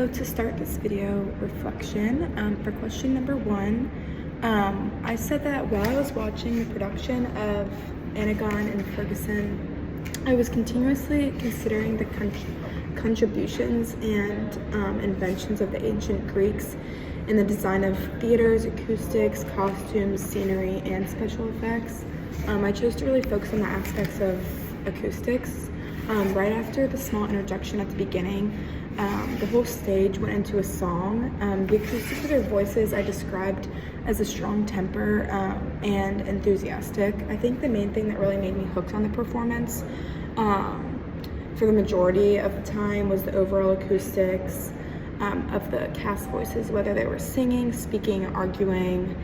So to start this video reflection, for question number 1, I said that while I was watching the production of Antigone and Ferguson, I was continuously considering the contributions and inventions of the ancient Greeks in the design of theaters, acoustics, costumes, scenery, and special effects. I chose to really focus on the aspects of acoustics. Right after the small interjection at the beginning, the whole stage went into a song. The acoustics of their voices I described as a strong temper and enthusiastic. I think the main thing that really made me hooked on the performance for the majority of the time was the overall acoustics of the cast voices, whether they were singing, speaking, arguing.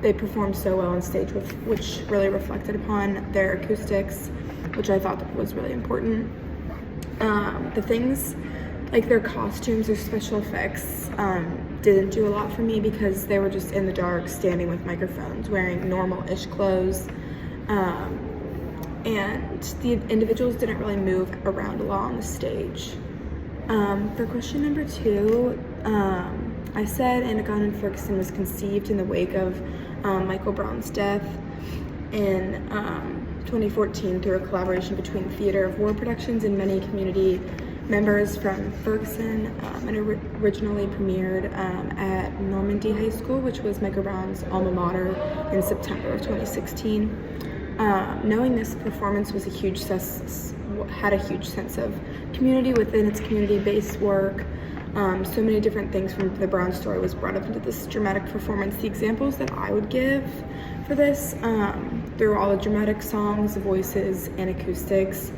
They performed so well on stage, which really reflected upon their acoustics, which I thought was really important. The things like their costumes or special effects didn't do a lot for me because they were just in the dark, standing with microphones, wearing normal-ish clothes, and the individuals didn't really move around a lot on the stage. For question number 2, I said Antigone and Ferguson was conceived in the wake of Michael Brown's death in 2014 through a collaboration between Theater of War Productions and many community members from Ferguson, and originally premiered at Normandy High School, which was Michael Brown's alma mater, in September of 2016. Knowing this performance was had a huge sense of community within its community-based work. So many different things from the Brown story was brought up into this dramatic performance. The examples that I would give for this, through all the dramatic songs, voices, and acoustics,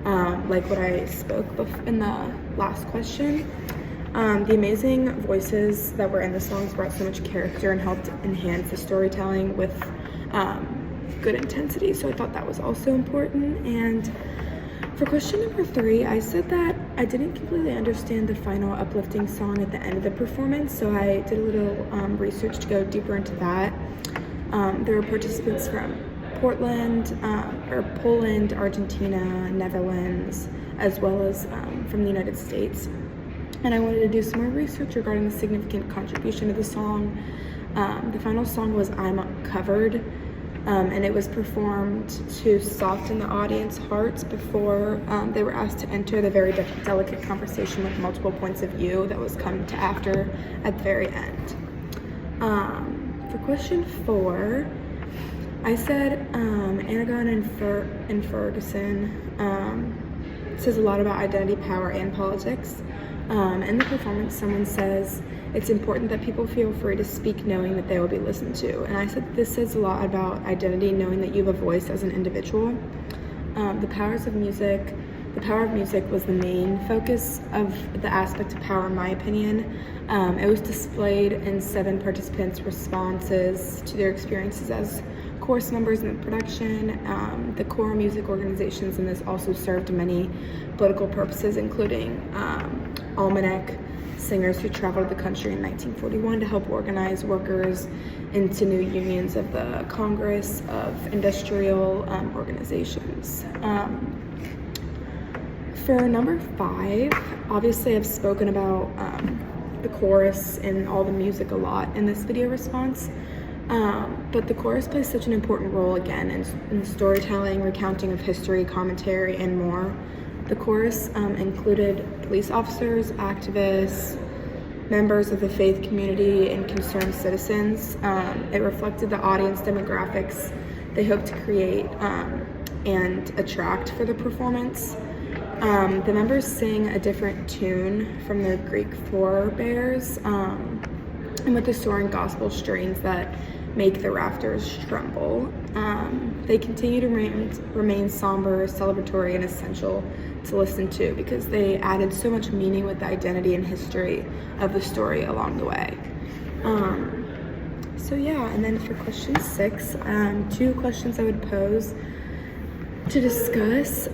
like what I spoke in the last question, the amazing voices that were in the songs brought so much character and helped enhance the storytelling with good intensity, so I thought that was also important. And for question number 3, I said that I didn't completely understand the final uplifting song at the end of the performance, so I did a little research to go deeper into that. There were participants from Poland, Argentina, Netherlands, as well as from the United States. And I wanted to do some more research regarding the significant contribution of the song. The final song was I'm Covered, and it was performed to soften the audience's hearts before they were asked to enter the very delicate conversation with multiple points of view that was come to after at the very end. For question 4, I said Antigone and Ferguson says a lot about identity, power, and politics. In the performance, someone says, it's important that people feel free to speak knowing that they will be listened to. And I said this says a lot about identity, knowing that you have a voice as an individual. The power of music was the main focus of the aspect of power, in my opinion. It was displayed in 7 participants' responses to their experiences as chorus members in the production. The core music organizations in this also served many political purposes, including almanac singers who traveled the country in 1941 to help organize workers into new unions of the Congress of Industrial Organizations. For number 5, obviously I've spoken about the chorus and all the music a lot in this video response, but the chorus plays such an important role again in storytelling, recounting of history, commentary, and more. The chorus included police officers, activists, members of the faith community, and concerned citizens. It reflected the audience demographics they hoped to create and attract for the performance. The members sing a different tune from their Greek forebears, and with the soaring gospel strains that make the rafters tremble. They continue to remain somber, celebratory, and essential to listen to because they added so much meaning with the identity and history of the story along the way. So yeah, and then for question 6, 2 questions I would pose to discuss.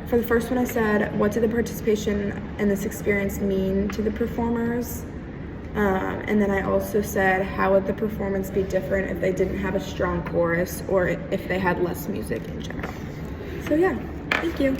For the first one, I said, what did the participation in this experience mean to the performers? And then I also said, how would the performance be different if they didn't have a strong chorus or if they had less music in general? So yeah, thank you.